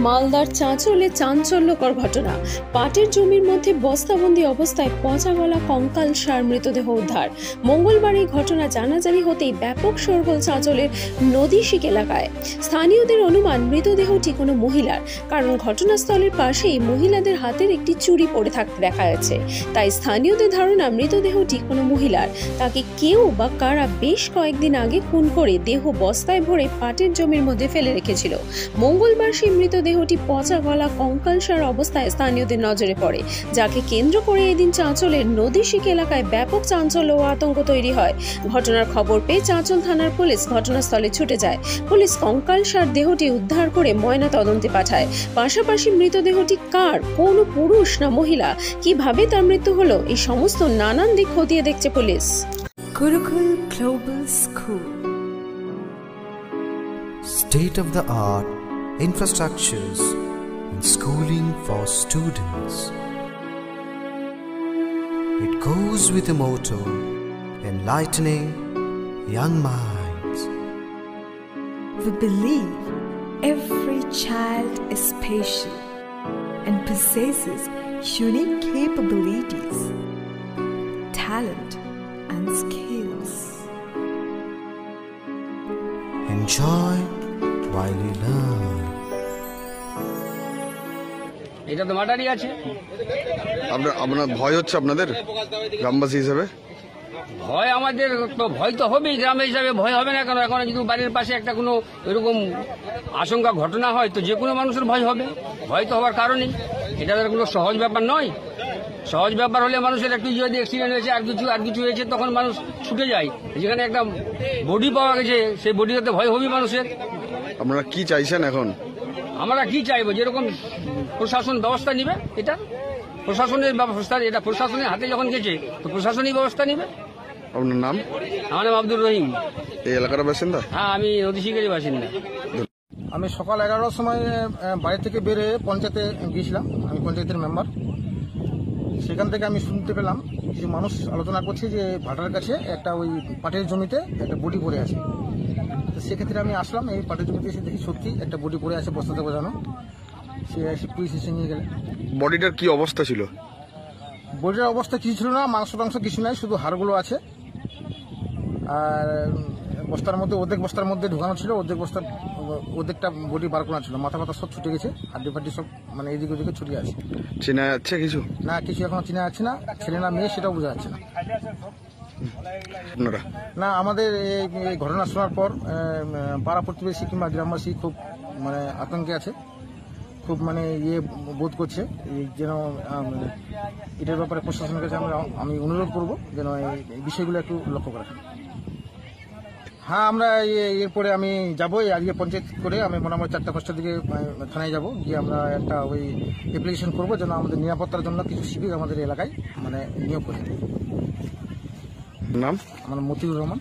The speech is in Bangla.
মালদার চাঁচলে চাঞ্চল্যকর ঘটনা। পাটের জমির মধ্যে বস্তাবন্দি অবস্থায় পচা গলা কঙ্কালসার মৃতদেহ উদ্ধার। মঙ্গলবার এই ঘটনা জানাজানি হতেই ব্যাপক শোরগোল চাঁচলের নদীশিক এলাকায়। স্থানীয়দের অনুমান মৃতদেহটি কোনো মহিলার, কারণ ঘটনাস্থলের পাশেই মহিলাদের হাতের একটি চুড়ি পড়ে থাকতে দেখা যাচ্ছে। তাই স্থানীয়দের ধারণা মৃতদেহটি কোনো মহিলার। তাকে কেউ বা কারা বেশ কয়েকদিন আগে খুন করে দেহ বস্তায় ভরে পাটের জমির মধ্যে ফেলে রেখেছিল। মঙ্গলবার সেই মৃতদেহটি পচা গলা কঙ্কালসার অবস্থায় স্থানীয়দের নজরে পড়ে, যাকে কেন্দ্র করে এদিন চাঁচলের নদীশিক এলাকায় ব্যাপক চাঞ্চল্য ও আতঙ্ক তৈরি হয়। ঘটনার খবর পেয়ে চাঁচল থানার পুলিশ ঘটনাস্থলে ছুটে যায়। পুলিশ কঙ্কালসার দেহটি উদ্ধার করে ময়না তদন্তে পাঠায়। পাশাপাশি মৃতদেহটি কার, কোন পুরুষ না মহিলা, কিভাবে তার মৃত্যু হলো, এই সমস্ত নানান দিক খতিয়ে দেখছে police. Gurukul Global School. State-of-the-art infrastructures and schooling for students. It goes with the motto, enlightening young minds. We believe every child is special and possesses unique capabilities, talent and skills. Enjoy while you learn. এটা তো মাটারি আছে। আপনার ভয় হচ্ছে আপনাদের গ্রামবাসী হিসেবে? ভয় আমাদের তো ভয় তো হবেই, গ্রাম হিসাবে ভয় হবে না কেন? এখন যদি বাড়ির পাশে একটা কোনো এরকম আশঙ্কা ঘটনা হয় তো যে কোনো মানুষের ভয় হবে। ভয় তো হওয়ার কারণেই, এটা কোনো সহজ ব্যাপার নয়। সহজ ব্যাপার হলে মানুষের একটু যদি অ্যাক্সিডেন্ট হয়েছে আর কিছু হয়েছে তখন মানুষ ছুটে যায়। যেখানে একটা বডি পাওয়া গেছে সেই বডিতে ভয় হবেই মানুষের। আপনারা কি চাইছেন এখন? আমরা কি চাইবো, যেরকম প্রশাসন ব্যবস্থা নিবে, এটা প্রশাসনের ব্যবস্থা, এটা প্রশাসনের হাতে যখন গেছে তো প্রশাসনিক ব্যবস্থা নিবে। আপনার নাম? আমার নাম আব্দুর রহিম। এই এলাকার বাসিন্দা? হ্যাঁ, আমি নদীশিকের বাসিন্দা। আমি সকাল 11টার সময় বাড়ি থেকে বেরিয়ে পঞ্চায়েতে গিয়েছিলাম, আমি পঞ্চায়েতের মেম্বার। সেখান থেকে আমি শুনতে পেলাম কিছু মানুষ আলোচনা করছে যে ভাটার কাছে একটা ওই পাটের জমিতে একটা বডি পড়ে আছে। তো সেক্ষেত্রে আমি আসলাম, এই পাটের জমিতে এসে দেখি সত্যি একটা বডি পড়ে আছে, বস্তাতে বোঝানো। সে এসে পুলিশ এসে নিয়ে গেলে। বডিটার কি অবস্থা ছিল? বডিটার অবস্থা কিছু ছিল না, মাংস টাংস কিছু নাই, শুধু হাড়গুলো আছে। আর বস্তার মধ্যে বস্তার মধ্যে ঢুকানো ছিল, অর্ধেকটা বডি বার করা ছিল। মাথা মাথা সব ছুটে গেছে, হাড্ডি ফাড্ডি সব মানে এদিকে ওদিকে ছড়িয়ে আছে। চেনা যাচ্ছে কিছু? না, কিছু এখনো চেনা যাচ্ছে না, ছেলে না মেয়ে সেটাও বোঝা যাচ্ছে না। না, আমাদের এই ঘটনা শোনার পর পাড়া প্রতিবেশী কিংবা গ্রামবাসী খুব মানে আতঙ্কে আছে, খুব মানে বোধ করছে। যেন এটার ব্যাপারে প্রশাসনের কাছে আমি অনুরোধ করব যেন এই বিষয়গুলো একটু লক্ষ্য করা। হ্যাঁ, আমরা এরপরে আমি যাবো, আজকে পঞ্চায়েত করে আমি মোটামুটি 4টা-5টার দিকে থানায় যাব, গিয়ে আমরা একটা ওই অ্যাপ্লিকেশন করবো যেন আমাদের নিরাপত্তার জন্য কিছু শিবির আমাদের এলাকায় মানে নিয়োগ করে। নাম? আমার মতিউর রহমান।